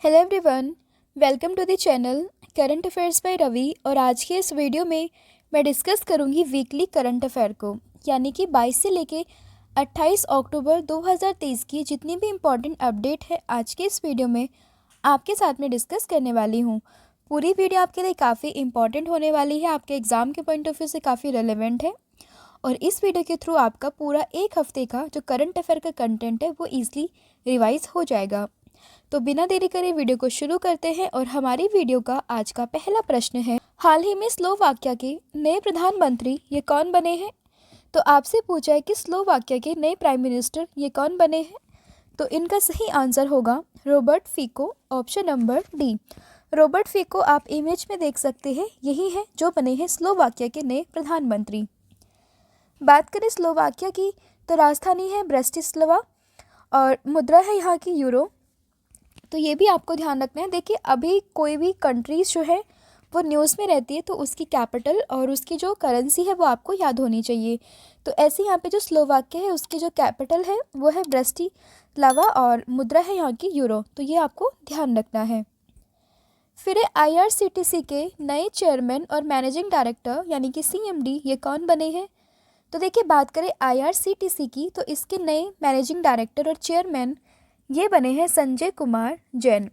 Hello everyone, welcome to the channel current affairs by Ravi. और आज के इस वीडियो में मैं डिस्कस करूंगी वीकली करंट अफेयर को, यानी कि 22 से लेके 28 अक्टूबर 2023 की जितनी भी इम्पोर्टेंट अपडेट है आज के इस वीडियो में आपके साथ में डिस्कस करने वाली हूं। पूरी वीडियो आपके लिए काफ़ी इंपॉर्टेंट होने वाली है, आपके एग्ज़ाम के पॉइंट ऑफ व्यू से काफ़ी रेलिवेंट है। और इस वीडियो के थ्रू आपका पूरा एक हफ्ते का जो करंट अफेयर का कंटेंट है वो ईजिली रिवाइज हो जाएगा। तो बिना देरी करे वीडियो को शुरू करते हैं। और हमारी वीडियो का आज का पहला प्रश्न है, हाल ही में स्लोवाकिया के नए प्रधानमंत्री ये कौन बने हैं? तो आपसे पूछा है कि स्लोवाकिया के नए प्राइम मिनिस्टर ये कौन बने हैं? तो इनका सही आंसर होगा Robert Fico, option number D. Robert Fico आप इमेज में देख सकते हैं, यही है जो बने हैं स्लोवाकिया के नए प्रधानमंत्री। बात करें स्लोवाकिया की तो राजधानी है ब्रेस्टिस्लावा और मुद्रा है यहाँ की यूरो। तो ये भी आपको ध्यान रखना है। देखिए, अभी कोई भी कंट्रीज़ जो है वो न्यूज़ में रहती है तो उसकी कैपिटल और उसकी जो करेंसी है वो आपको याद होनी चाहिए। तो ऐसे यहाँ पे जो स्लोवाकिया है उसकी जो कैपिटल है वो है ब्रेस्टिस्लावा और मुद्रा है यहाँ की यूरो। तो ये आपको ध्यान रखना है। फिर है IRCTC के नए चेयरमैन और मैनेजिंग डायरेक्टर यानी कि CMD ये कौन बने हैं? तो देखिए, बात करें IRCTC की तो इसके नए मैनेजिंग डायरेक्टर और चेयरमैन ये बने हैं संजय कुमार जैन।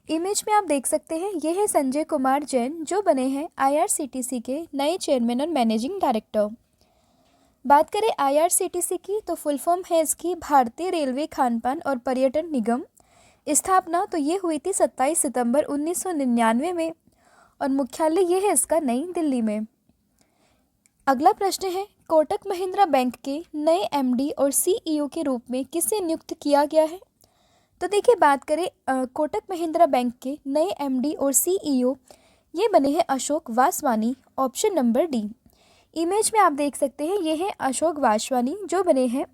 इमेज में आप देख सकते हैं, ये है संजय कुमार जैन जो बने हैं IRCTC के नए चेयरमैन और मैनेजिंग डायरेक्टर। बात करें IRCTC की तो फुल फॉर्म है इसकी भारतीय रेलवे खानपान और पर्यटन निगम। स्थापना तो ये हुई थी 27 सितंबर 1999 में और मुख्यालय ये है इसका नई दिल्ली में। अगला प्रश्न है, कोटक महिंद्रा बैंक के नए MD और CEO के रूप में किसे नियुक्त किया गया है? तो देखिए, बात करें कोटक महिंद्रा बैंक के नए MD और CEO ये बने हैं Ashok Vaswani, option number D. Image में आप देख सकते हैं, ये हैं अशोक वासवानी जो बने हैं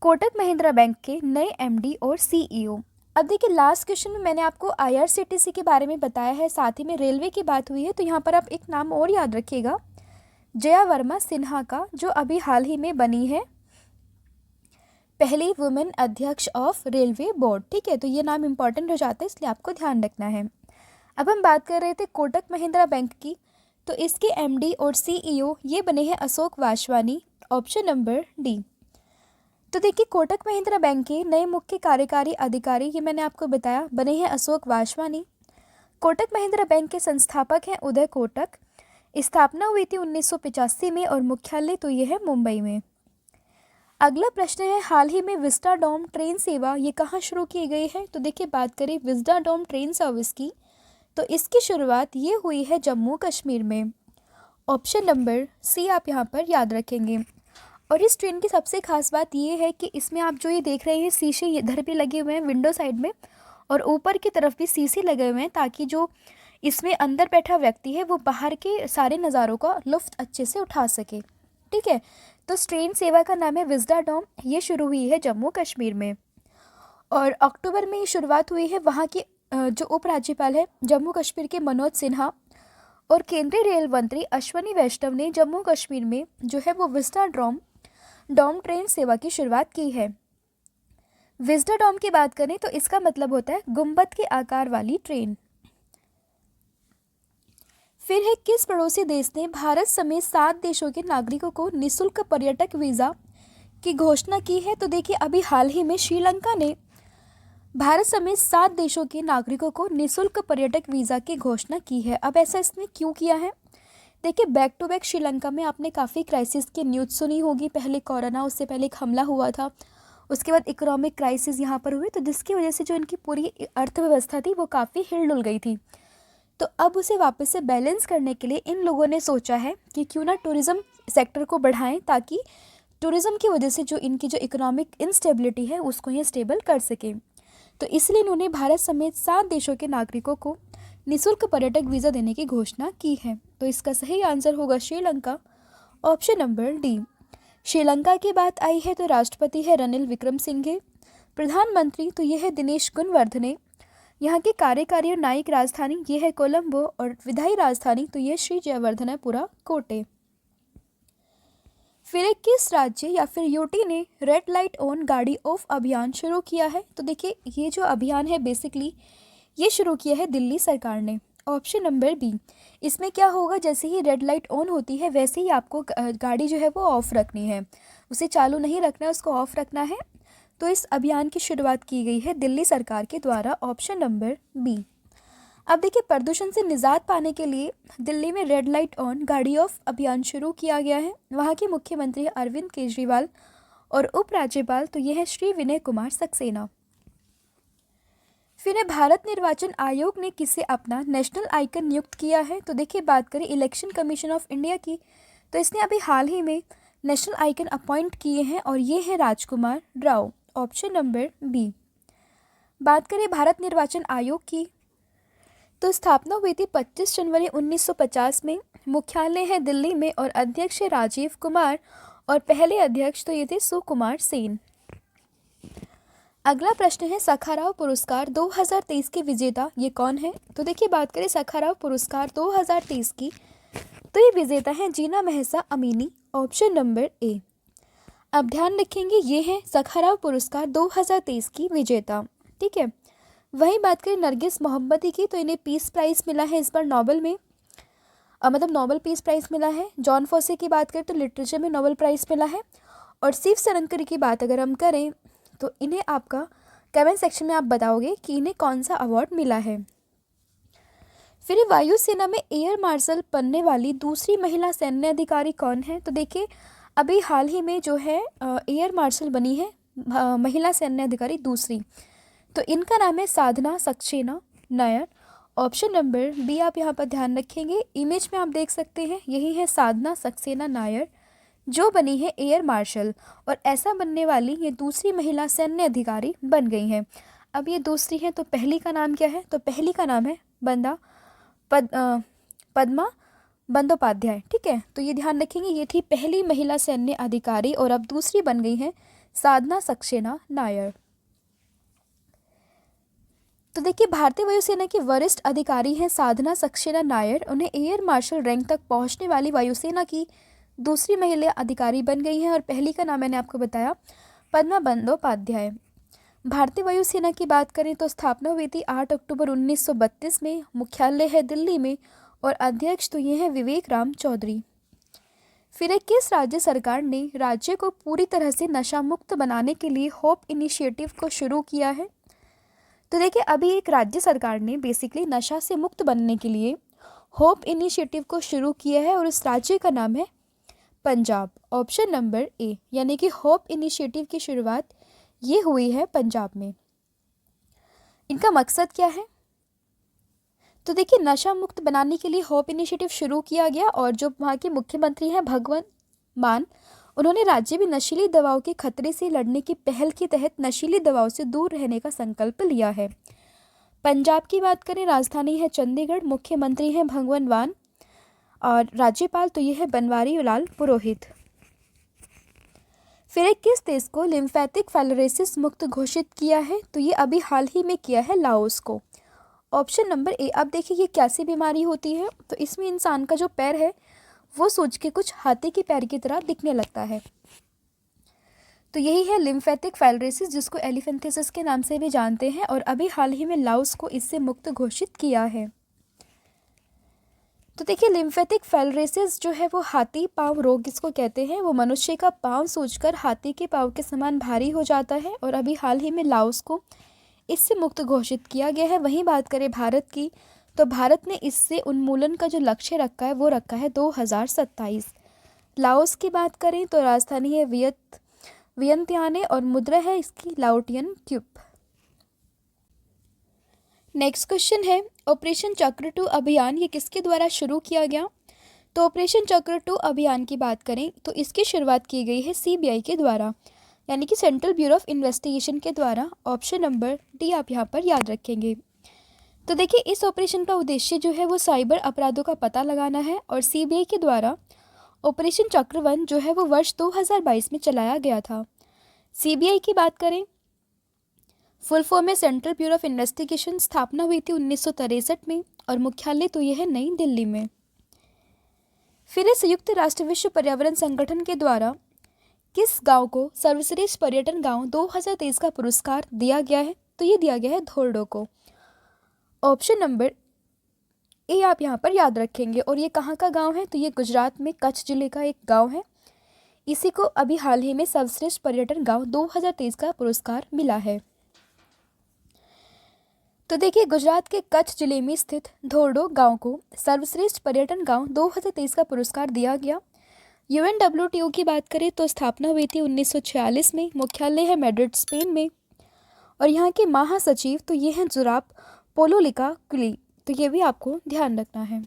कोटक महिंद्रा बैंक के नए MD और CEO। अब देखिए, लास्ट क्वेश्चन में मैंने आपको IRCTC के बारे में बताया है, साथ ही में रेलवे की बात हुई है। तो यहाँ पर आप एक नाम और याद रखिएगा, जया वर्मा सिन्हा का, जो अभी हाल ही में बनी है पहली वुमेन अध्यक्ष ऑफ रेलवे बोर्ड। ठीक है, तो ये नाम इंपॉर्टेंट हो जाता है, इसलिए आपको ध्यान रखना है। अब हम बात कर रहे थे कोटक महिंद्रा बैंक की, तो इसके MD और CEO ये बने हैं Ashok Vaswani, option number D. तो देखिए, कोटक महिंद्रा बैंक के नए मुख्य कार्यकारी अधिकारी ये मैंने आपको बताया बने हैं अशोक वासवानी। कोटक महिंद्रा बैंक के संस्थापक हैं उदय कोटक। स्थापना हुई थी 1985 में और मुख्यालय तो ये है मुंबई में। अगला प्रश्न है, हाल ही में विस्टाडोम ट्रेन सेवा ये कहाँ शुरू की गई है? तो देखिए, बात करें विस्टाडोम ट्रेन सर्विस की तो इसकी शुरुआत ये हुई है जम्मू कश्मीर में। ऑप्शन नंबर सी आप यहाँ पर याद रखेंगे। और इस ट्रेन की सबसे खास बात ये है कि इसमें आप जो ये देख रहे हैं शीशे इधर भी लगे हुए हैं विंडो साइड में और ऊपर की तरफ भी शीशे लगे हुए हैं, ताकि जो इसमें अंदर बैठा व्यक्ति है वो बाहर के सारे नज़ारों का लुत्फ़ अच्छे से उठा सके। ठीक है, तो इस ट्रेन सेवा का नाम है विस्टाडोम। ये शुरू हुई है जम्मू कश्मीर में और अक्टूबर में ये शुरुआत हुई है। वहाँ की जो उपराज्यपाल है जम्मू कश्मीर के मनोज सिन्हा और केंद्रीय रेल मंत्री अश्वनी वैष्णव ने जम्मू कश्मीर में जो है वो विस्टाडोम ट्रेन सेवा की शुरुआत की है। विस्टाडोम की बात करें तो इसका मतलब होता है गुंबद के आकार वाली ट्रेन। फिर है, किस पड़ोसी देश ने भारत समेत 7 देशों के नागरिकों को निःशुल्क पर्यटक वीज़ा की घोषणा की है? तो देखिए, अभी हाल ही में श्रीलंका ने भारत समेत 7 देशों के नागरिकों को निःशुल्क पर्यटक वीज़ा की घोषणा की है। अब ऐसा इसने क्यों किया है? देखिए, बैक टू बैक श्रीलंका में आपने काफ़ी क्राइसिस की न्यूज़ सुनी होगी। पहले कोरोना, उससे पहले एक हमला हुआ था, उसके बाद इकोनॉमिक क्राइसिस यहाँ पर हुए, तो जिसकी वजह से जो इनकी पूरी अर्थव्यवस्था थी वो काफ़ी हिलडुल गई थी। तो अब उसे वापस से बैलेंस करने के लिए इन लोगों ने सोचा है कि क्यों ना टूरिज़्म सेक्टर को बढ़ाएं, ताकि टूरिज़्म की वजह से जो इनकी जो इकोनॉमिक इंस्टेबिलिटी है उसको ये स्टेबल कर सके। तो इसलिए इन्होंने भारत समेत 7 देशों के नागरिकों को निःशुल्क पर्यटक वीज़ा देने की घोषणा की है। तो इसका सही आंसर होगा Sri Lanka, option number D. Sri Lanka की बात आई है तो राष्ट्रपति है रनिल विक्रमसिंघे। प्रधानमंत्री तो यह है दिनेश गुणवर्धने। यहाँ की कार्यकारी और न्यायिक राजधानी ये है कोलंबो और विधायी राजधानी तो ये श्री जयवर्धनेपुरा कोटे। फिर एक किस राज्य या फिर यूटी ने रेड लाइट ऑन गाड़ी ऑफ अभियान शुरू किया है? तो देखिए ये जो अभियान है बेसिकली ये शुरू किया है दिल्ली सरकार ने। Option number B. इसमें क्या होगा, जैसे ही रेड लाइट ऑन होती है वैसे ही आपको गाड़ी जो है वो ऑफ़ रखनी है, उसे चालू नहीं रखना है, उसको ऑफ़ रखना है। तो इस अभियान की शुरुआत की गई है दिल्ली सरकार के द्वारा। Option number B. अब देखिए प्रदूषण से निजात पाने के लिए दिल्ली में रेड लाइट ऑन गाड़ी ऑफ अभियान शुरू किया गया है। वहाँ के मुख्यमंत्री अरविंद केजरीवाल और उपराज्यपाल तो ये है श्री विनय कुमार सक्सेना। फिर भारत निर्वाचन आयोग ने किसे अपना नेशनल आइकन नियुक्त किया है? तो देखिए बात करें इलेक्शन कमीशन ऑफ इंडिया की, तो इसने अभी हाल ही में नेशनल आइकन अपॉइंट किए हैं और ये है Rajkumar Rao. Option number B. बात करें भारत निर्वाचन आयोग की, तो स्थापना हुई थी 25 जनवरी 1950 में। मुख्यालय है दिल्ली में और अध्यक्ष है राजीव कुमार और पहले अध्यक्ष तो ये थे सुकुमार सेन। अगला प्रश्न है सखाराव पुरस्कार 2023 के विजेता ये कौन है? तो देखिए बात करें सखाराव पुरस्कार 2023 की, तो ये विजेता है Jina Mahsa Amini. Option number A. अब ध्यान रखेंगे ये है सखाराव पुरस्कार 2023 की विजेता, ठीक है। वहीं बात करें नरगिस मोहम्मदी की, तो इन्हें पीस प्राइज़ मिला है इस बार नोबेल में, मतलब नोबेल पीस प्राइज़ मिला है। जॉन फॉसे की बात करें तो लिटरेचर में नोबेल प्राइज़ मिला है। और शिव सरनकर की बात अगर हम करें तो इन्हें आपका कमेंट सेक्शन में आप बताओगे कि इन्हें कौन सा अवार्ड मिला है। फिर वायुसेना में एयर मार्शल बनने वाली दूसरी महिला सैन्य अधिकारी कौन है? तो देखिए अभी हाल ही में जो है एयर मार्शल बनी है महिला सैन्य अधिकारी दूसरी, तो इनका नाम है Sadhana Saxena Nair. Option number B आप यहाँ पर ध्यान रखेंगे, इमेज में आप देख सकते हैं यही है साधना सक्सेना नायर जो बनी है एयर मार्शल, और ऐसा बनने वाली ये दूसरी महिला सैन्य अधिकारी बन गई हैं। अब ये दूसरी है तो पहली का नाम क्या है? तो पहली का नाम है पद्मा बंदोपाध्याय, ठीक है। तो ये ध्यान रखेंगे ये थी पहली महिला सैन्य अधिकारी और अब दूसरी बन गई है साधना सक्सेना नायर। तो देखिए भारतीय वायुसेना की वरिष्ठ अधिकारी हैं साधना सक्सेना नायर, उन्हें एयर मार्शल रैंक तक पहुंचने वाली वायुसेना की दूसरी महिला अधिकारी बन गई हैं और पहली का नाम मैंने आपको बताया पद्मा बंदोपाध्याय। भारतीय वायुसेना की बात करें तो स्थापना हुई थी 8 अक्टूबर 1932 में। मुख्यालय है दिल्ली में और अध्यक्ष तो ये हैं विवेक राम चौधरी। फिर किस राज्य सरकार ने राज्य को पूरी तरह से नशा मुक्त बनाने के लिए होप इनिशिएटिव को शुरू किया है? तो देखिए अभी एक राज्य सरकार ने बेसिकली नशा से मुक्त बनने के लिए होप इनिशिएटिव को शुरू किया है और इस राज्य का नाम है पंजाब। ऑप्शन नंबर ए, यानी कि होप इनिशिएटिव की शुरुआत ये हुई है पंजाब में। इनका मकसद क्या है? तो देखिए नशा मुक्त बनाने के लिए होप इनिशिएटिव शुरू किया गया और जो वहाँ के मुख्यमंत्री हैं भगवंत मान, उन्होंने राज्य में नशीली दवाओं के खतरे से लड़ने की पहल के तहत नशीली दवाओं से दूर रहने का संकल्प लिया है। पंजाब की बात करें राजधानी है चंडीगढ़, मुख्यमंत्री हैं भगवंत मान और राज्यपाल तो ये है बनवारी लाल पुरोहित। फिर किस देश को लिम्फेटिक फाइलरेसिस मुक्त घोषित किया है? तो ये अभी हाल ही में किया है लाओस को। Option number A. अब देखिए ये कैसी बीमारी होती है? तो इसमें इंसान का जो पैर है वो सूज के कुछ हाथी के पैर की तरह दिखने लगता है, तो यही है लिम्फेटिक फाइलरेसिस जिसको एलिफेंथेसिस के नाम से भी जानते हैं और अभी हाल ही में लाओस को इससे मुक्त घोषित किया है। तो देखिए लिम्फेटिक फाइलरेसिस जो है वो हाथी पाँव रोग इसको कहते हैं। वो मनुष्य का पाँव सूजकर हाथी के पाँव के समान भारी हो जाता है और अभी हाल ही में लाओस को इससे मुक्त घोषित किया गया है। वहीं बात करें भारत की, तो भारत ने इससे उन्मूलन का जो लक्ष्य रखा है वो रखा है 2027। लाओस की बात करें तो राजधानी है वियंतियाने और मुद्रा है इसकी लाओटियन क्यूब। नेक्स्ट क्वेश्चन है ऑपरेशन चक्र 2 अभियान ये किसके द्वारा शुरू किया गया? तो ऑपरेशन चक्र 2 अभियान की बात करें तो इसकी शुरुआत की गई है सीबीआई के द्वारा, यानी कि सेंट्रल ब्यूरो ऑफ इन्वेस्टिगेशन के द्वारा। ऑप्शन नंबर डी आप यहाँ पर याद रखेंगे। तो देखिए इस ऑपरेशन का उद्देश्य जो है वो साइबर अपराधों का पता लगाना है और सीबीआई के द्वारा ऑपरेशन चक्र 1 जो है वो वर्ष 2022 में चलाया गया था। सीबीआई की बात करें फुल फॉर्म में सेंट्रल ब्यूरो ऑफ इन्वेस्टिगेशन, स्थापना हुई थी 1963 में और मुख्यालय तो यह है नई दिल्ली में। फिर है संयुक्त राष्ट्र विश्व पर्यावरण संगठन के द्वारा किस गांव को सर्वश्रेष्ठ पर्यटन गांव 2023 का पुरस्कार दिया गया है? तो ये दिया गया है धोर्डो को। ऑप्शन नंबर ए आप यहाँ पर याद रखेंगे। और ये कहाँ का गांव है? तो ये गुजरात में कच्छ जिले का एक गांव है। इसी को अभी हाल ही में सर्वश्रेष्ठ पर्यटन गांव 2023 का पुरस्कार मिला है। तो देखिए, गुजरात के कच्छ जिले में स्थित धोर्डो गांव को सर्वश्रेष्ठ पर्यटन गांव 2023 का पुरस्कार दिया गया। यूएनडब्ल्यूटीओ की बात करें तो स्थापना हुई थी 1946 में। मुख्यालय है मैड्रिड, स्पेन में। और यहाँ के महासचिव तो ये हैं जुराप पोलोलिका क्ली। तो ये भी आपको ध्यान रखना है।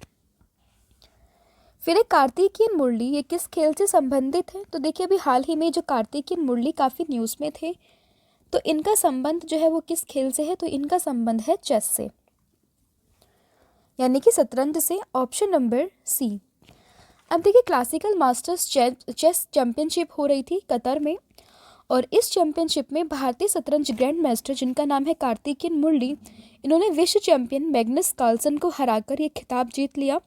फिर एक कार्तिकेयन मुरली, ये किस खेल से संबंधित है? तो देखिए, अभी हाल ही में जो कार्तिकेयन मुरली काफ़ी न्यूज़ में थे, तो इनका संबंध जो है वो किस खेल से है? तो इनका संबंध है चेस से, यानी कि शतरंज से। Option number C. अब देखिए, क्लासिकल मास्टर्स चेस चैंपियनशिप हो रही थी कतर में, और इस चैंपियनशिप में भारतीय शतरंज ग्रैंड मास्टर जिनका नाम है कार्तिकेयन मुरली, इन्होंने विश्व चैंपियन मैग्नस कार्लसन को हराकर ये खिताब जीत लिया।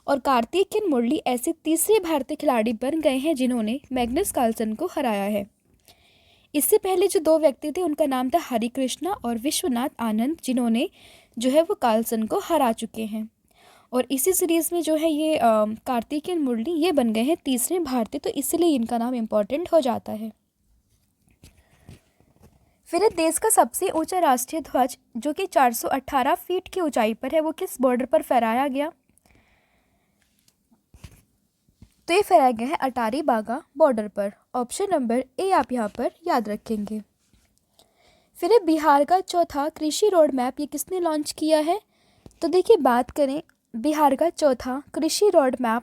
और कार्तिकेयन मुरली ऐसे तीसरे भारतीय खिलाड़ी बन गए हैं जिन्होंने मैग्नस कार्लसन को हराया है। इससे पहले जो दो व्यक्ति थे उनका नाम था हरिकृष्णा और विश्वनाथ आनंद, जिन्होंने जो है वो कार्लसन को हरा चुके हैं। और इसी सीरीज़ में जो है ये कार्तिकेयन मुरली ये बन गए हैं तीसरे भारतीय, तो इसलिए इनका नाम इम्पोर्टेंट हो जाता है। फिर देश का सबसे ऊंचा राष्ट्रीय ध्वज जो कि 418 फीट की ऊंचाई पर है, वो किस बॉर्डर पर फहराया गया? तो ये फहराया गया है अटारी बागा बॉर्डर पर। ऑप्शन नंबर ए आप यहाँ पर याद रखेंगे। फिर बिहार का चौथा कृषि रोड मैप, ये किसने लॉन्च किया है? तो देखिए, बात करें बिहार का चौथा कृषि रोड मैप,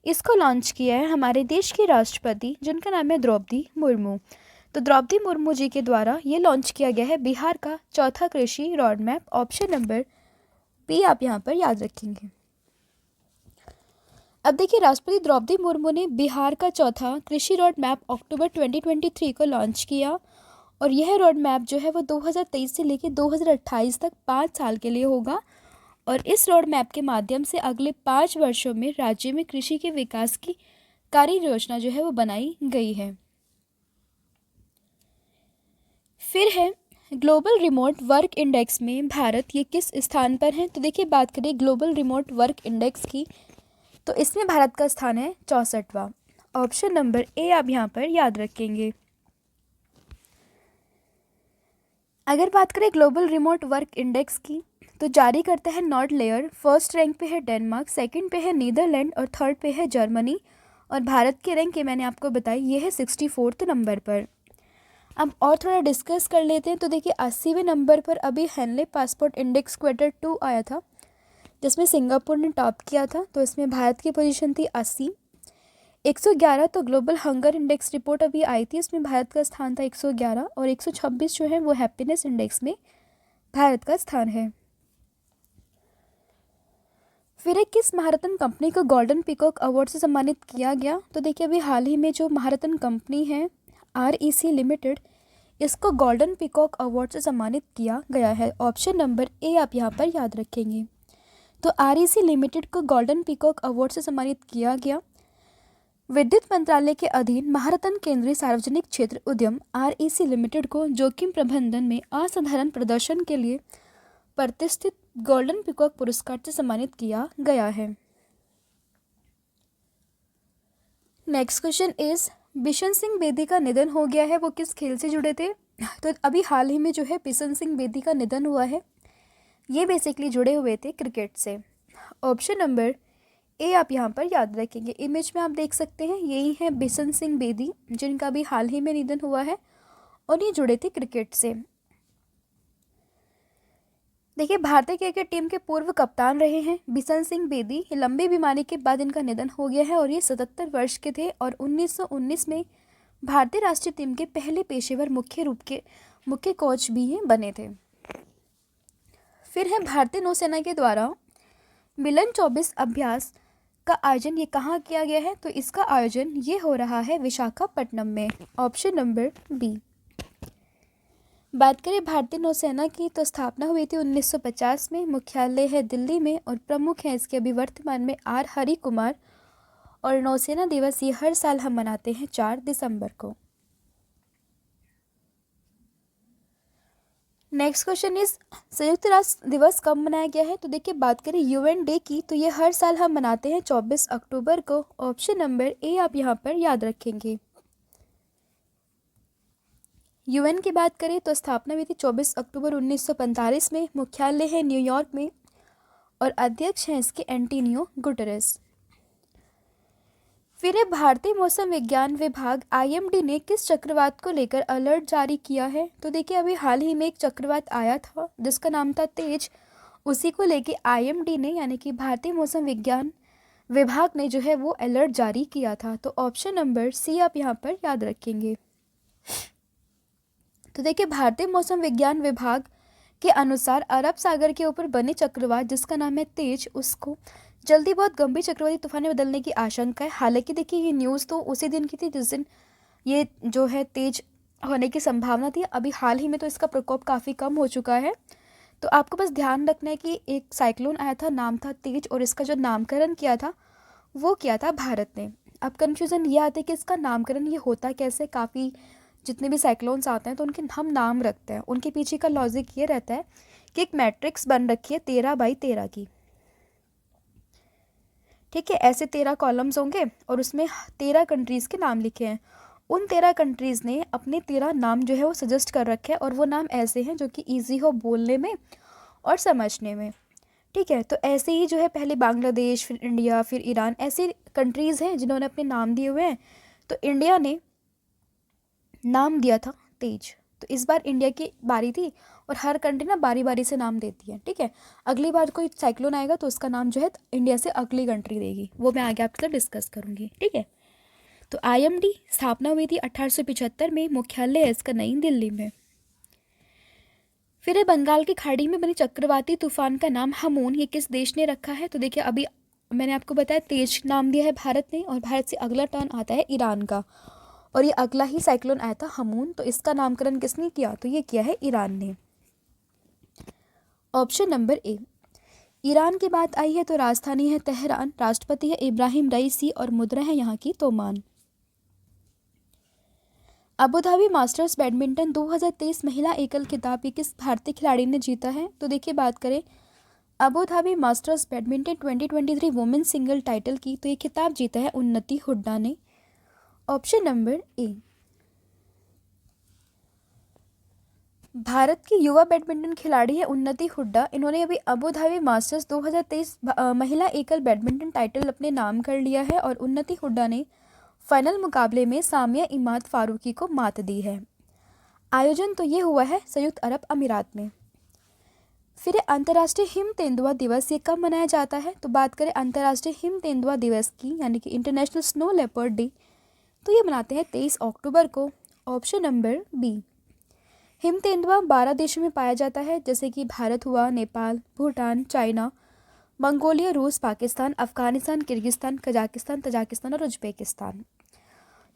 इसको लॉन्च किया है हमारे देश के राष्ट्रपति जिनका नाम है द्रौपदी मुर्मू। तो द्रौपदी मुर्मू जी के द्वारा ये लॉन्च किया गया है बिहार का चौथा कृषि road map. Option number B आप यहाँ पर याद रखेंगे। अब देखिए, राष्ट्रपति द्रौपदी मुर्मू ने बिहार का चौथा कृषि रोड मैप अक्टूबर 2023 को लॉन्च किया। और यह रोड मैप जो है वो 2023 से लेकर 2028 तक 5 साल के लिए होगा। और इस रोड मैप के माध्यम से अगले 5 वर्षों में राज्य में कृषि के विकास की कार्य योजना जो है वो बनाई गई है। फिर है ग्लोबल रिमोट वर्क इंडेक्स में भारत ये किस स्थान पर है? तो देखिए, बात करें ग्लोबल रिमोट वर्क इंडेक्स की, तो इसमें भारत का स्थान है 64वां। ऑप्शन नंबर ए आप यहाँ पर याद रखेंगे। अगर बात करें ग्लोबल रिमोट वर्क इंडेक्स की, तो जारी करता है नॉर्डलेयर। फर्स्ट रैंक पे है डेनमार्क, सेकंड पे है नीदरलैंड और थर्ड पे है जर्मनी। और भारत की रैंक ये मैंने आपको बताई, ये है 64 नंबर पर। अब और थोड़ा डिस्कस कर लेते हैं। तो देखिए, 80वें नंबर पर अभी हेनले पासपोर्ट इंडेक्स क्वार्टर 2 आया था, जिसमें सिंगापुर ने टॉप किया था। तो इसमें भारत की पोजीशन थी 80। 111 तो ग्लोबल हंगर इंडेक्स रिपोर्ट अभी आई थी, इसमें भारत का स्थान था 111। और 126 जो है वो हैप्पीनेस इंडेक्स में भारत का स्थान है। फिर एक किस महारत्न कंपनी को गोल्डन पीकॉक अवार्ड से सम्मानित किया गया? तो देखिए, अभी हाल ही में जो महारत्न कंपनी है REC लिमिटेड, इसको गोल्डन पीकॉक अवार्ड से सम्मानित किया गया है। ऑप्शन नंबर ए आप यहाँ पर याद रखेंगे। तो REC लिमिटेड को गोल्डन पीकॉक अवार्ड से सम्मानित किया गया। विद्युत मंत्रालय के अधीन महारत्न केंद्रीय सार्वजनिक क्षेत्र उद्यम REC लिमिटेड को जोखिम प्रबंधन में असाधारण प्रदर्शन के लिए प्रतिष्ठित गोल्डन पीकॉक पुरस्कार से सम्मानित किया गया है। Next question is, Bishan Singh Bedi का निधन हो गया है, वो किस खेल से जुड़े थे? तो अभी हाल ही में जो है बिशन सिंह बेदी का निधन हुआ है, ये बेसिकली जुड़े हुए थे क्रिकेट से। ऑप्शन नंबर ए आप यहाँ पर याद रखेंगे। इमेज में आप देख सकते हैं, यही है बिशन सिंह बेदी जिनका भी हाल ही में निधन हुआ है, और ये जुड़े थे क्रिकेट से। देखिए, भारतीय क्रिकेट टीम के पूर्व कप्तान रहे हैं बिशन सिंह बेदी। लंबी बीमारी के बाद इनका निधन हो गया है, और ये 77 वर्ष के थे। और 1919 में भारतीय राष्ट्रीय टीम के पहले पेशेवर मुख्य कोच भी बने थे। फिर है भारतीय नौसेना के द्वारा मिलन 24 अभ्यास का आयोजन ये कहाँ किया गया है? तो इसका आयोजन ये हो रहा है विशाखापट्टनम में। Option number B. बात करें भारतीय नौसेना की, तो स्थापना हुई थी 1950 में। मुख्यालय है दिल्ली में, और प्रमुख हैं इसके अभी वर्तमान में R हरि कुमार। और नौसेना दिवस ये हर साल हम मनाते हैं 4 दिसंबर को। नेक्स्ट क्वेश्चन इज संयुक्त राष्ट्र दिवस कब मनाया गया है? तो देखिए बात करें यूएन डे की तो ये हर साल हम मनाते हैं 24 अक्टूबर को। ऑप्शन नंबर ए आप यहाँ पर याद रखेंगे। यूएन की बात करें तो स्थापना हुई थी 24 अक्टूबर 1945 में। मुख्यालय है न्यूयॉर्क में और अध्यक्ष हैं इसके एंटोनियो गुटेरेस। फिर भारतीय मौसम विज्ञान विभाग आईएमडी ने किस चक्रवात को लेकर अलर्ट जारी किया है? तो देखिए अभी हाल ही में एक चक्रवात आया था जिसका नाम था तेज। उसी को लेके आईएमडी ने यानी कि भारतीय मौसम विज्ञान विभाग ने जो है वो अलर्ट जारी किया था। तो ऑप्शन नंबर सी आप यहाँ पर याद रखेंगे। तो देखिए भारतीय मौसम विज्ञान विभाग के अनुसार अरब सागर के ऊपर बने चक्रवात जिसका नाम है तेज, उसको जल्दी बहुत गंभीर चक्रवाती तूफान में बदलने की आशंका है। हालांकि देखिए ये न्यूज़ तो उसी दिन की थी जिस दिन ये जो है तेज होने की संभावना थी। अभी हाल ही में तो इसका प्रकोप काफ़ी कम हो चुका है। तो आपको बस ध्यान रखना है कि एक साइक्लोन आया था, नाम था तेज, और इसका जो नामकरण किया था वो किया था भारत ने। अब कन्फ्यूज़न ये आता है कि इसका नामकरण ये होता कैसे। काफ़ी जितने भी साइक्लोन्स आते हैं तो उनके हम नाम रखते हैं। उनके पीछे का लॉजिक ये रहता है कि एक मैट्रिक्स बन रखी है 13x13 की, ठीक है। ऐसे 13 कॉलम्स होंगे और उसमें 13 कंट्रीज़ के नाम लिखे हैं। उन 13 कंट्रीज़ ने अपने 13 नाम जो है वो सजेस्ट कर रखे हैं और वो नाम ऐसे हैं जो कि ईजी हो बोलने में और समझने में, ठीक है। तो ऐसे ही जो है पहले बांग्लादेश, फिर इंडिया, फिर ईरान, ऐसी कंट्रीज़ हैं जिन्होंने अपने नाम दिए हुए हैं। तो इंडिया ने नाम दिया था तेज। तो इस बार इंडिया की बारी थी और हर कंट्री ना बारी बारी से नाम देती है, ठीक है। अगली बार कोई साइक्लोन आएगा तो उसका नाम जो है इंडिया से अगली कंट्री देगी, वो मैं आगे आपके साथ डिस्कस करूँगी, ठीक है। तो आईएमडी स्थापना हुई थी 1875 में। मुख्यालय है इसका नई दिल्ली में। फिर बंगाल की खाड़ी में बनी चक्रवाती तूफान का नाम हमून, ये किस देश ने रखा है? तो देखिए अभी मैंने आपको बताया तेज नाम दिया है भारत ने और भारत से अगला टर्न आता है ईरान का, और ये अगला ही साइक्लोन आया था हमून। तो इसका नामकरण किसने किया? तो ये किया है ईरान ने। ऑप्शन नंबर ए। ईरान की बात आई है तो राजधानी है तेहरान, राष्ट्रपति है इब्राहिम रईसी और मुद्रा है यहाँ की तोमान। अबू धाबी मास्टर्स बैडमिंटन 2023 महिला एकल खिताब ये किस भारतीय खिलाड़ी ने जीता है? तो देखिए बात करें Abu Dhabi masters badminton 2023 women single title की, तो ये खिताब जीता है उन्नति हुड्डा ने। ऑप्शन नंबर ए। भारत की युवा बैडमिंटन खिलाड़ी है उन्नति हुड्डा। इन्होंने अभी अबू धाबी मास्टर्स 2023 महिला एकल बैडमिंटन टाइटल अपने नाम कर लिया है और उन्नति हुड्डा ने फाइनल मुकाबले में सामिया इमाद फारूकी को मात दी है। आयोजन तो ये हुआ है संयुक्त अरब अमीरात में। फिर अंतर्राष्ट्रीय हिम तेंदुआ दिवस ये कब मनाया जाता है? तो बात करें अंतर्राष्ट्रीय हिम तेंदुआ दिवस की यानी कि इंटरनेशनल स्नो लेपर्ड डे, तो ये मनाते हैं 23 अक्टूबर को। Option number B. हिम तेंदुआ 12 देशों में पाया जाता है जैसे कि भारत हुआ, नेपाल, भूटान, चाइना, मंगोलिया, रूस, Pakistan, Afghanistan, Kyrgyzstan, Kazakhstan, Tajikistan और उज्बेकिस्तान।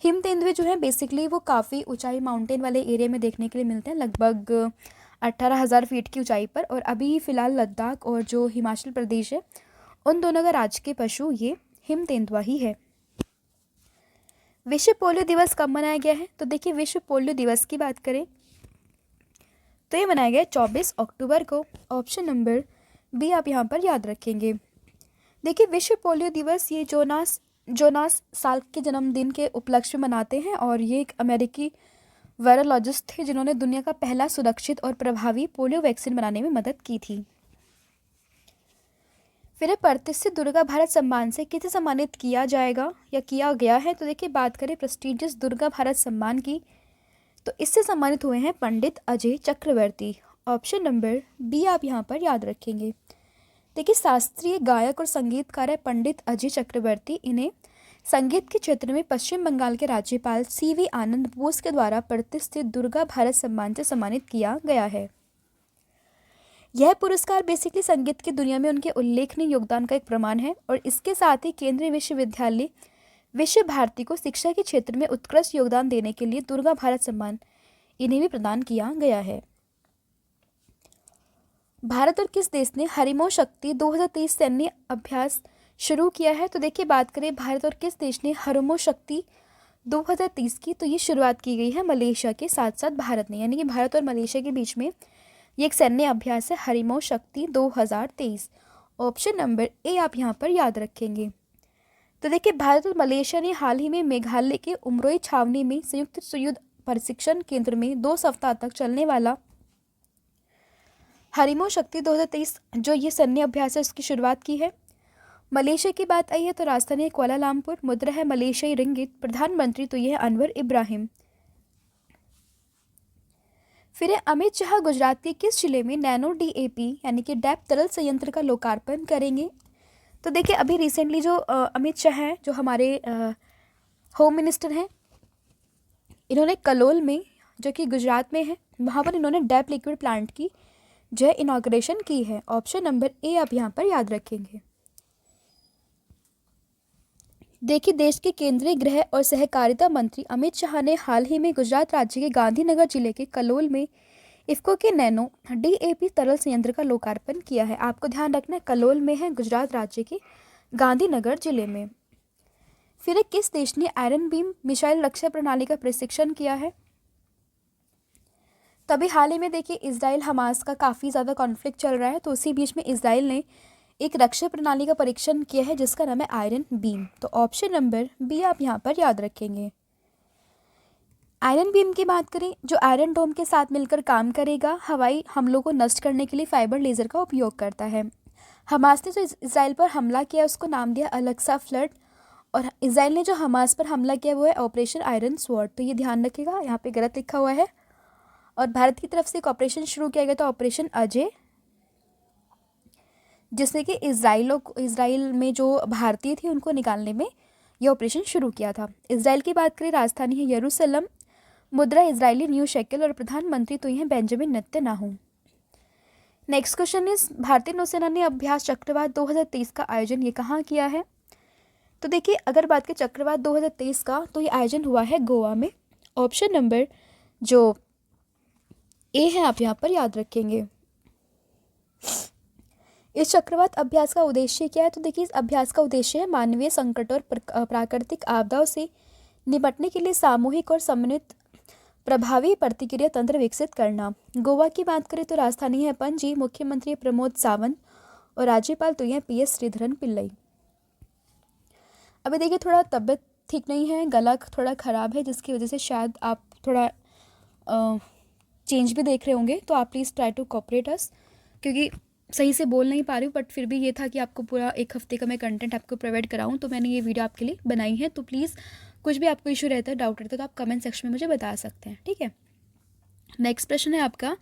हिम तेंदुए जो हैं बेसिकली वो काफ़ी ऊंचाई माउंटेन वाले एरिया में देखने के लिए मिलते हैं, लगभग 18,000 फीट की ऊंचाई पर। और अभी फ़िलहाल लद्दाख और जो हिमाचल प्रदेश है उन दोनों का राजकीय पशु ये हिम तेंदुआ ही है। विश्व पोलियो दिवस कब मनाया गया है? तो देखिए विश्व पोलियो दिवस की बात करें तो ये मनाया गया 24 अक्टूबर को। ऑप्शन नंबर बी आप यहाँ पर याद रखेंगे। देखिए विश्व पोलियो दिवस ये जोनास साल्क के जन्मदिन के उपलक्ष्य में मनाते हैं और ये एक अमेरिकी वायरोलॉजिस्ट थे जिन्होंने दुनिया का पहला सुरक्षित और प्रभावी पोलियो वैक्सीन बनाने में मदद की थी। फिर प्रतिष्ठित दुर्गा भारत सम्मान से किसे सम्मानित किया जाएगा या किया गया है? तो देखिए बात करें प्रेस्टीजियस दुर्गा भारत सम्मान की तो इससे सम्मानित हुए हैं पंडित अजय चक्रवर्ती। ऑप्शन नंबर बी आप यहाँ पर याद रखेंगे। देखिए शास्त्रीय गायक और संगीतकार है पंडित अजय चक्रवर्ती। इन्हें संगीत के क्षेत्र में पश्चिम बंगाल के राज्यपाल सीवी आनंद बोस के द्वारा प्रतिष्ठित दुर्गा भारत सम्मान से सम्मानित किया गया है। यह पुरस्कार बेसिकली संगीत की दुनिया में उनके उल्लेखनीय योगदान का एक प्रमाण है और इसके साथ ही केंद्रीय विश्वविद्यालय विश्व भारती को शिक्षा के क्षेत्र में उत्कृष्ट योगदान देने के लिए दुर्गा भारत सम्मान इन्हें भी प्रदान किया गया है। भारत और किस देश ने हरिमो शक्ति 2023 सैन्य अभ्यास शुरू किया है। तो देखिए बात करें भारत और किस देश ने हरमो शक्ति 2030 की, तो ये शुरुआत की गई है मलेशिया के साथ साथ भारत ने, यानी कि भारत और मलेशिया के बीच में ये एक सैन्य अभ्यास है हरमो शक्ति 2023। ऑप्शन नंबर ए आप यहाँ पर याद रखेंगे। तो देखिए भारत और मलेशिया ने हाल ही में मेघालय के उमरोई छावनी में संयुक्त युद्ध प्रशिक्षण केंद्र में 2 सप्ताह तक चलने वाला हरमो शक्ति 2023 जो ये सैन्य अभ्यास है उसकी शुरुआत की है। मलेशिया की बात आई है तो राजधानी है कुआलालंपुर, मुद्रा है मलेशियाई रिंगिट, प्रधानमंत्री तो ये है अनवर इब्राहिम। फिर है अमित शाह गुजरात के किस जिले में नैनो डीएपी यानी कि डैप तरल संयंत्र का लोकार्पण करेंगे। तो देखिए अभी रिसेंटली जो अमित शाह हैं जो हमारे होम मिनिस्टर हैं, इन्होंने कलोल में जो कि गुजरात में है वहाँ पर इन्होंने डैप लिक्विड प्लांट की जो है इनॉग्रेशन की है। ऑप्शन नंबर ए आप यहाँ पर याद रखेंगे। देखिए देश के केंद्रीय गृह और सहकारिता मंत्री अमित शाह ने हाल ही में गुजरात राज्य के गांधीनगर जिले के कलोल में इफ्को के नैनो डीएपी तरल संयंत्र का लोकार्पण किया है। आपको ध्यान रखना है कलोल में है, गुजरात राज्य के गांधीनगर जिले में। फिर किस देश ने आयरन बीम मिसाइल रक्षा प्रणाली का प्रशिक्षण किया है। तभी हाल ही में देखिए इजराइल हमास का काफ़ी ज़्यादा कॉन्फ्लिक्ट चल रहा है, तो उसी बीच में इजराइल ने एक रक्षा प्रणाली का परीक्षण किया है जिसका नाम है आयरन बीम। तो ऑप्शन नंबर बी आप यहाँ पर याद रखेंगे। आयरन बीम की बात करें जो आयरन डोम के साथ मिलकर काम करेगा, हवाई हमलों को नष्ट करने के लिए फाइबर लेज़र का उपयोग करता है। हमास ने जो इजराइल पर हमला किया उसको नाम दिया अलक्सा फ्लड, और इजराइल ने जो हमास पर हमला किया वो है ऑपरेशन आयरन स्वॉर्ड। तो ये ध्यान रखिएगा, यहाँ पे गलत लिखा हुआ है। और भारत की तरफ से एक ऑपरेशन शुरू किया गया था ऑपरेशन अजय, जिसने कि इजराइल में जो भारतीय थे उनको निकालने में यह ऑपरेशन शुरू किया था। इजराइल की बात करें राजधानी है यरूशलेम, मुद्रा इजरायली न्यू शेकल और प्रधानमंत्री तो ये Benjamin Netanyahu. Next question is भारतीय नौसेना ने अभ्यास चक्रवात 2023 का आयोजन ये कहाँ किया है। तो देखिए अगर बात करें चक्रवात 2023 का तो ये आयोजन हुआ है गोवा में। ऑप्शन नंबर जो ए है आप यहाँ पर याद रखेंगे। इस चक्रवात अभ्यास का उद्देश्य क्या है। तो देखिए इस अभ्यास का उद्देश्य है मानवीय संकट और प्राकृतिक आपदाओं से निपटने के लिए सामूहिक और समन्वित प्रभावी प्रतिक्रिया तंत्र विकसित करना। गोवा की बात करें तो राजधानी है पणजी, मुख्यमंत्री प्रमोद सावंत और राज्यपाल तो यह पीएस श्रीधरन पिल्लई। अभी देखिए थोड़ा तबीयत ठीक नहीं है, गला थोड़ा ख़राब है जिसकी वजह से शायद आप थोड़ा चेंज भी देख रहे होंगे, तो आप प्लीज़ ट्राई टू कोऑपरेट अस, क्योंकि सही से बोल नहीं पा रही हूँ, बट फिर भी ये था कि आपको पूरा एक हफ्ते का मैं कंटेंट आपको प्रोवाइड कराऊँ, तो मैंने ये वीडियो आपके लिए बनाई है। तो प्लीज़ कुछ भी आपको इशू रहता है, डाउट रहता है तो आप कमेंट सेक्शन में मुझे बता सकते हैं, ठीक है। नेक्स्ट प्रश्न है आपका,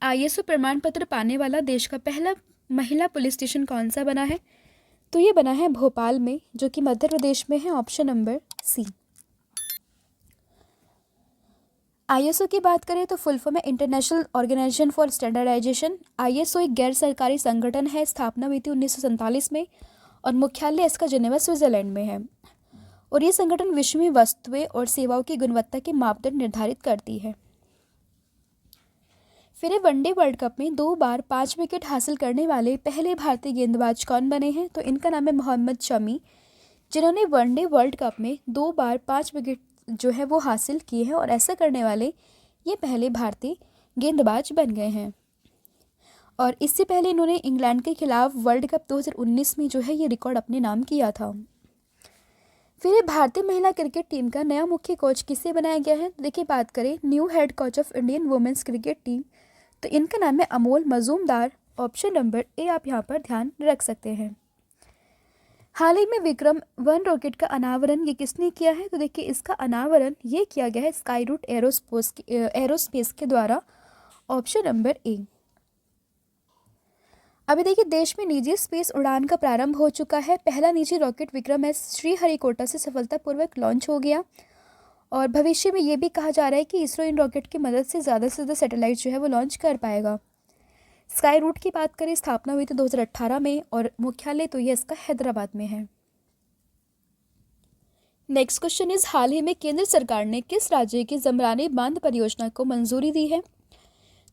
ISO प्रमाण पत्र पाने वाला देश का पहला महिला पुलिस स्टेशन कौन सा बना है। तो ये बना है भोपाल में, जो कि मध्य प्रदेश में है। ऑप्शन नंबर सी। ISO की बात करें तो फुल फॉर्म है International Organization for Standardization. ISO एक गैर सरकारी संगठन है, स्थापना हुई थी 1947 में और मुख्यालय इसका जिनेवा स्विट्जरलैंड में है। और ये संगठन विश्व में वस्तुएं और सेवाओं की गुणवत्ता के मापदंड निर्धारित करती है। फिर वनडे वर्ल्ड कप में 2 बार 5 विकेट हासिल करने वाले पहले भारतीय गेंदबाज कौन बने हैं। तो इनका नाम है मोहम्मद शमी, जिन्होंने वनडे वर्ल्ड कप में 2 बार 5 विकेट जो है वो हासिल किए हैं, और ऐसा करने वाले ये पहले भारतीय गेंदबाज बन गए हैं। और इससे पहले इन्होंने इंग्लैंड के खिलाफ वर्ल्ड कप 2019 में जो है ये रिकॉर्ड अपने नाम किया था। फिर भारतीय महिला क्रिकेट टीम का नया मुख्य कोच किसे बनाया गया है। देखिए बात करें new head coach of Indian women's cricket team, तो इनका नाम है Amol Majumdar. Option number A आप यहाँ पर ध्यान रख सकते हैं। हाल ही में विक्रम-1 रॉकेट का अनावरण ये किसने किया है। तो देखिए इसका अनावरण ये किया गया है स्काईरूट एरोस्पेस के द्वारा। ऑप्शन नंबर ए। अभी देखिए देश में निजी स्पेस उड़ान का प्रारंभ हो चुका है। पहला निजी रॉकेट विक्रम-S श्रीहरिकोटा से सफलतापूर्वक लॉन्च हो गया, और भविष्य में ये भी कहा जा रहा है कि इसरो इन रॉकेट की मदद से ज़्यादा सैटेलाइट जो है वो लॉन्च कर पाएगा। स्काई रूट की बात करें, स्थापना हुई थी 2018 में और मुख्यालय तो ये इसका हैदराबाद में है। नेक्स्ट क्वेश्चन इज हाल ही में केंद्र सरकार ने किस राज्य की जमरानी बांध परियोजना को मंजूरी दी है।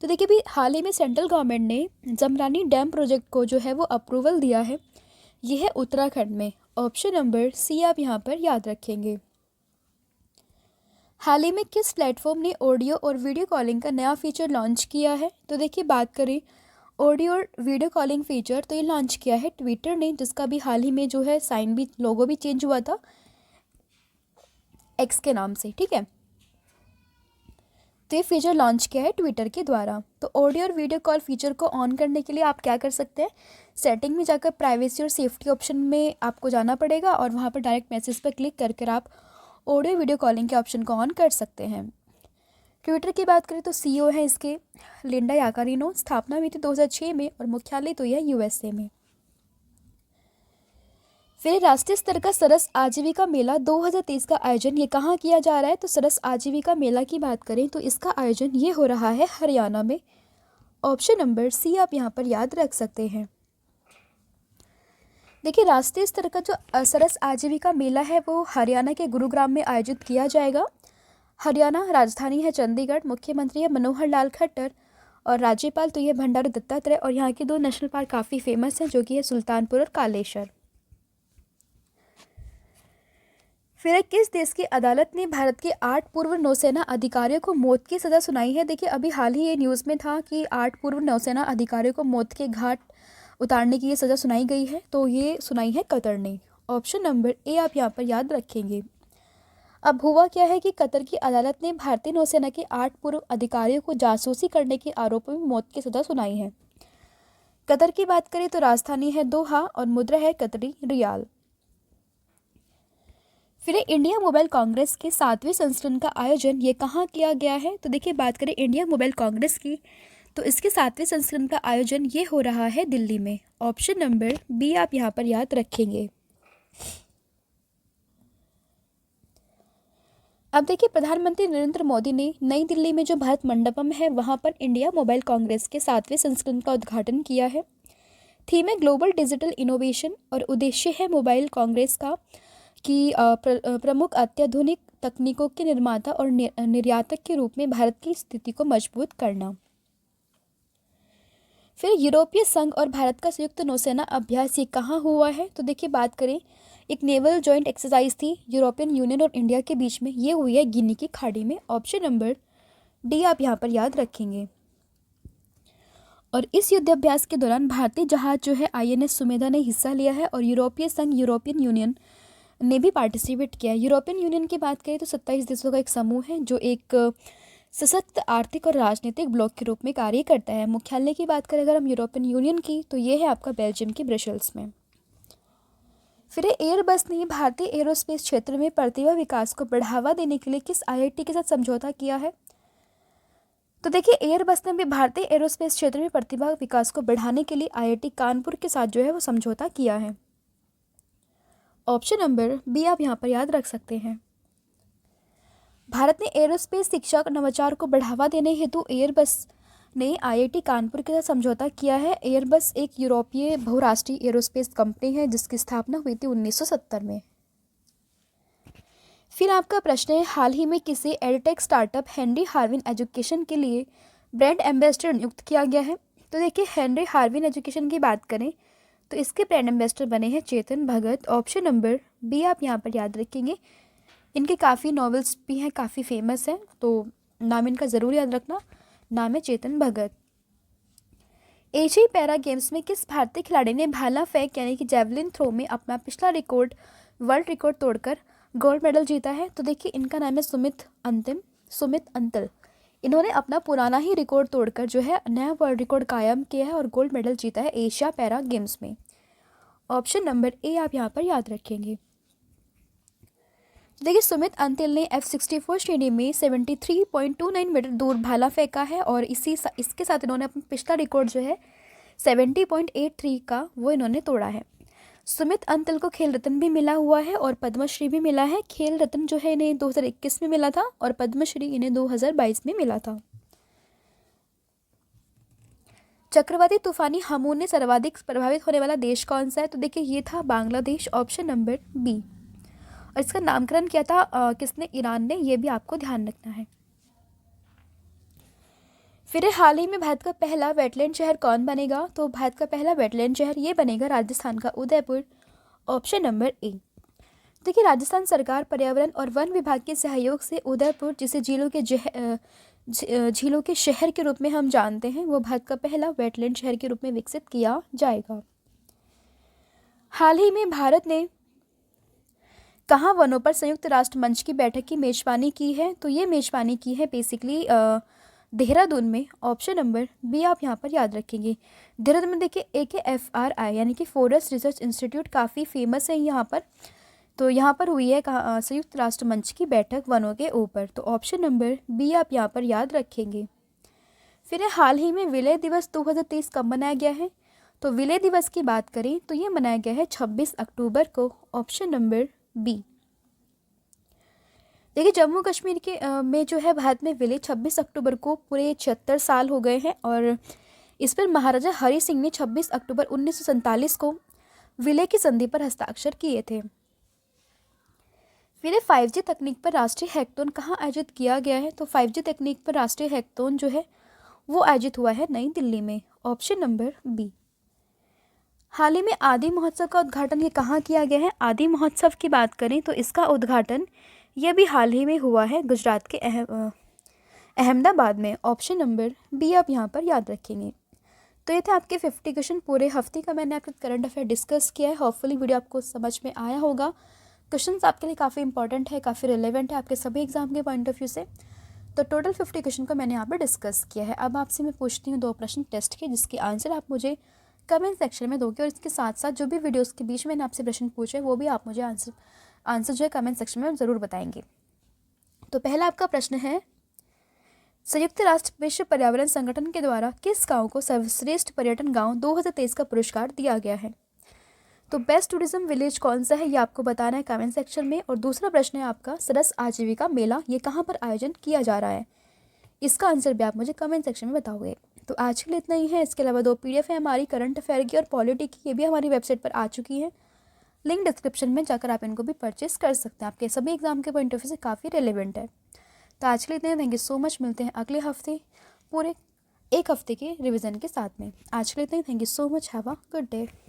तो देखिए अभी हाल ही में सेंट्रल गवर्नमेंट ने जमरानी डैम प्रोजेक्ट को जो है वो अप्रूवल दिया है। ये है उत्तराखंड में। ऑप्शन नंबर सी आप यहाँ पर याद रखेंगे। हाल ही में किस प्लेटफॉर्म ने ऑडियो और वीडियो कॉलिंग का नया फीचर लॉन्च किया है? तो देखिए, बात करें ऑडियो और वीडियो कॉलिंग फीचर, तो ये लॉन्च किया है ट्विटर ने, जिसका भी हाल ही में जो है साइन भी, लोगो भी चेंज हुआ था एक्स के नाम से, ठीक है। तो ये फीचर लॉन्च किया है ट्विटर के द्वारा। तो ऑडियो और वीडियो कॉल फीचर को ऑन करने के लिए आप क्या कर सकते हैं, सेटिंग में जाकर प्राइवेसी और सेफ्टी ऑप्शन में आपको जाना पड़ेगा और वहाँ पर डायरेक्ट मैसेज पर क्लिक करके आप ऑडियो वीडियो कॉलिंग के ऑप्शन को ऑन कर सकते हैं। ट्विटर की बात करें तो सीईओ है इसके लिंडा याकारिनो, स्थापना हुई थी 2006 में और मुख्यालय तो यह यूएसए में। फिर राष्ट्रीय स्तर का सरस आजीविका मेला 2023 का आयोजन ये कहाँ किया जा रहा है? तो सरस आजीविका मेला की बात करें तो इसका आयोजन ये हो रहा है हरियाणा में। ऑप्शन नंबर सी आप यहाँ पर याद रख सकते हैं। देखिए, राष्ट्रीय स्तर का जो सरस आजीविका मेला है वो हरियाणा के गुरुग्राम में आयोजित किया जाएगा। हरियाणा राजधानी है चंडीगढ़, मुख्यमंत्री है मनोहर लाल खट्टर और राज्यपाल तो ये बंडारू दत्तात्रेय, और यहाँ के 2 नेशनल पार्क काफ़ी फेमस हैं जो कि है सुल्तानपुर और कालेश्वर। फिर किस देश की अदालत ने भारत के 8 पूर्व नौसेना अधिकारियों को मौत की सज़ा सुनाई है? देखिए, अभी हाल ही ये न्यूज़ में था कि 8 पूर्व नौसेना अधिकारियों को मौत के घाट उतारने की ये सज़ा सुनाई गई है, तो ये सुनाई है कतर ने। ऑप्शन नंबर ए आप यहाँ पर याद रखेंगे। अब हुआ क्या है कि कतर की अदालत ने भारतीय नौसेना के 8 पूर्व अधिकारियों को जासूसी करने के आरोपों में मौत की सज़ा सुनाई है। कतर की बात करें तो राजधानी है दोहा और मुद्रा है कतरी रियाल। फिर इंडिया मोबाइल कांग्रेस के 7वें संस्करण का आयोजन ये कहाँ किया गया है? तो देखिए, बात करें इंडिया मोबाइल कांग्रेस की तो इसके 7वें संस्करण का आयोजन ये हो रहा है दिल्ली में। ऑप्शन नंबर बी आप यहाँ पर याद रखेंगे। अब देखिए, प्रधानमंत्री नरेंद्र मोदी ने नई दिल्ली में जो भारत मंडपम है वहाँ पर इंडिया मोबाइल कांग्रेस के 7वें संस्करण का उद्घाटन किया है। थीम है ग्लोबल डिजिटल इनोवेशन और उद्देश्य है मोबाइल कांग्रेस का कि प्रमुख अत्याधुनिक तकनीकों के निर्माता और निर्यातक के रूप में भारत की स्थिति को मजबूत करना। फिर यूरोपीय संघ और भारत का संयुक्त नौसेना अभ्यास ये कहाँ हुआ है? तो देखिए, बात करें एक नेवल जॉइंट एक्सरसाइज थी यूरोपियन यूनियन और इंडिया के बीच में, ये हुई है गिनी की खाड़ी में। ऑप्शन नंबर डी आप यहाँ पर याद रखेंगे। और इस युद्धाभ्यास के दौरान भारतीय जहाज जो है आईएनएस सुमेधा ने हिस्सा लिया है और यूरोपीय संघ यूरोपियन यूनियन ने भी पार्टिसिपेट किया। यूरोपियन यूनियन की बात करें तो 27 देशों का एक समूह है जो एक सशक्त आर्थिक और राजनीतिक ब्लॉक के रूप में कार्य करता है। मुख्यालय की बात करें अगर हम यूरोपियन यूनियन की तो ये है आपका बेल्जियम की ब्रसेल्स में। फिर एयरबस ने भारतीय एरोस्पेस क्षेत्र में प्रतिभा विकास को बढ़ावा देने के लिए किस आईआईटी के साथ समझौता किया है? तो देखिए, एयरबस ने भी भारतीय एरोस्पेस क्षेत्र में प्रतिभा विकास को बढ़ाने के लिए आईआईटी कानपुर के साथ जो है वो समझौता किया है। ऑप्शन नंबर बी आप यहाँ पर याद रख सकते हैं। भारत ने एरोस्पेस शिक्षा और नवाचार को बढ़ावा देने हेतु एयरबस ने आईआईटी कानपुर के साथ समझौता किया है। एयरबस एक यूरोपीय बहुराष्ट्रीय एरोस्पेस कंपनी है जिसकी स्थापना हुई थी 1970 में। फिर आपका प्रश्न है, हाल ही में किसे edtech startup Henry Harvin education के लिए ब्रांड एम्बेसडर नियुक्त किया गया है? तो देखिए, हेनरी हार्विन एजुकेशन की बात करें तो इसके ब्रांड एम्बेसडर बने हैं Chetan Bhagat. Option number B आप यहाँ पर याद रखेंगे। इनके काफ़ी नॉवेल्स भी हैं, काफ़ी फेमस हैं, तो नाम इनका ज़रूर याद रखना। नाम है चेतन भगत। एशियाई पैरा गेम्स में किस भारतीय खिलाड़ी ने भाला फेंक यानी कि जेवलिन थ्रो में अपना पिछला रिकॉर्ड वर्ल्ड रिकॉर्ड तोड़कर गोल्ड मेडल जीता है? तो देखिए, इनका नाम है सुमित अंतल। इन्होंने अपना पुराना ही रिकॉर्ड तोड़कर जो है नया वर्ल्ड रिकॉर्ड कायम किया है और गोल्ड मेडल जीता है एशिया पैरा गेम्स में। ऑप्शन नंबर ए आप यहाँ पर याद रखेंगे। देखिए, सुमित अंतिल ने F64 श्रेणी में 73.29 मीटर दूर भाला फेंका है और इसके साथ इन्होंने अपना पिछला रिकॉर्ड जो है 70.83 का वो इन्होंने तोड़ा है। सुमित अंतिल को खेल रत्न भी मिला हुआ है और पद्मश्री भी मिला है। खेल रत्न जो है इन्हें 2021 में मिला था और पद्मश्री इन्हें 2022 में मिला था। चक्रवाती तूफानी हमून ने सर्वाधिक प्रभावित होने वाला देश कौन सा है? तो देखिए, ये था बांग्लादेश। Option number B. और इसका नामकरण किया था किसने? ईरान ने। ये भी आपको ध्यान रखना है। फिर हाल ही में भारत का पहला वेटलैंड शहर कौन बनेगा? तो भारत का पहला वेटलैंड शहर ये बनेगा राजस्थान का उदयपुर, ऑप्शन नंबर ए। देखिए, राजस्थान सरकार पर्यावरण और वन विभाग के सहयोग से उदयपुर, जिसे झीलों के शहर के रूप में हम जानते हैं, वो भारत का पहला वेटलैंड शहर के रूप में विकसित किया जाएगा। हाल ही में भारत ने कहाँ वनों पर संयुक्त राष्ट्र मंच की बैठक की मेजबानी की है? तो ये मेजबानी की है बेसिकली देहरादून में, ऑप्शन नंबर बी आप यहाँ पर याद रखेंगे। देहरादून में देखिए AKFRI यानी कि फॉरेस्ट रिसर्च इंस्टीट्यूट काफ़ी फेमस है यहाँ पर। तो यहाँ पर हुई है संयुक्त राष्ट्र मंच की बैठक वनों के ऊपर, तो ऑप्शन नंबर बी आप यहाँ पर याद रखेंगे। फिर हाल ही में विलय दिवस 2023 कब मनाया गया है? तो विलय दिवस की बात करें तो ये मनाया गया है 26 अक्टूबर को, ऑप्शन नंबर बी। देखिए, जम्मू कश्मीर के में जो है भारत में विलय 26 अक्टूबर को पूरे 76 साल हो गए हैं, और इस पर महाराजा हरि सिंह ने 26 अक्टूबर 1947 को विलय की संधि पर हस्ताक्षर किए थे। फिर 5G तकनीक पर राष्ट्रीय हैकथॉन कहाँ आयोजित किया गया है? तो 5G तकनीक पर राष्ट्रीय हैकथॉन जो है वो आयोजित हुआ है नई दिल्ली में, ऑप्शन नंबर बी। हाल ही में आदि महोत्सव का उद्घाटन ये कहाँ किया गया है? आदि महोत्सव की बात करें तो इसका उद्घाटन यह भी हाल ही में हुआ है गुजरात के अहमदाबाद में, ऑप्शन नंबर बी आप यहाँ पर याद रखेंगे। तो ये थे आपके 50 क्वेश्चन। पूरे हफ्ते का मैंने आपके करंट अफेयर डिस्कस किया है। होपफुली वीडियो आपको समझ में आया होगा। क्वेश्चंस आपके लिए काफ़ी इंपॉर्टेंट है, काफ़ी रिलेवेंट है आपके सभी एग्जाम के पॉइंट ऑफ व्यू से। तो टोटल 50 क्वेश्चन को मैंने यहाँ पर डिस्कस किया है। अब आपसे मैं पूछती हूँ 2 प्रश्न टेस्ट के, जिसके आंसर आप मुझे कमेंट सेक्शन में दोगे, और इसके साथ साथ जो भी वीडियोस के बीच में मैंने आपसे प्रश्न पूछे वो भी आप मुझे आंसर जो है कमेंट सेक्शन में ज़रूर बताएंगे। तो पहला आपका प्रश्न है, संयुक्त राष्ट्र विश्व पर्यावरण संगठन के द्वारा किस गांव को सर्वश्रेष्ठ पर्यटन गांव 2023 का पुरस्कार दिया गया है? तो बेस्ट टूरिज्म विलेज कौन सा है ये आपको बताना है कमेंट सेक्शन में। और दूसरा प्रश्न है आपका, सरस आजीविका मेला ये कहाँ पर आयोजन किया जा रहा है? इसका आंसर भी आप मुझे कमेंट सेक्शन में बताओगे। तो आज के लिए इतना ही है। इसके अलावा 2 PDF है हमारी करंट अफेयर की और पॉलिटी की, ये भी हमारी वेबसाइट पर आ चुकी है। लिंक डिस्क्रिप्शन में जाकर आप इनको भी परचेस कर सकते हैं। आपके सभी एग्जाम के पॉइंट ऑफ व्यू से काफ़ी रिलेवेंट है। तो आज के लिए इतने, थैंक यू सो मच। मिलते हैं अगले हफ्ते पूरे 1 हफ्ते के रिवीजन के साथ में। आज के लिए इतना ही, thank you so much. Have a good day.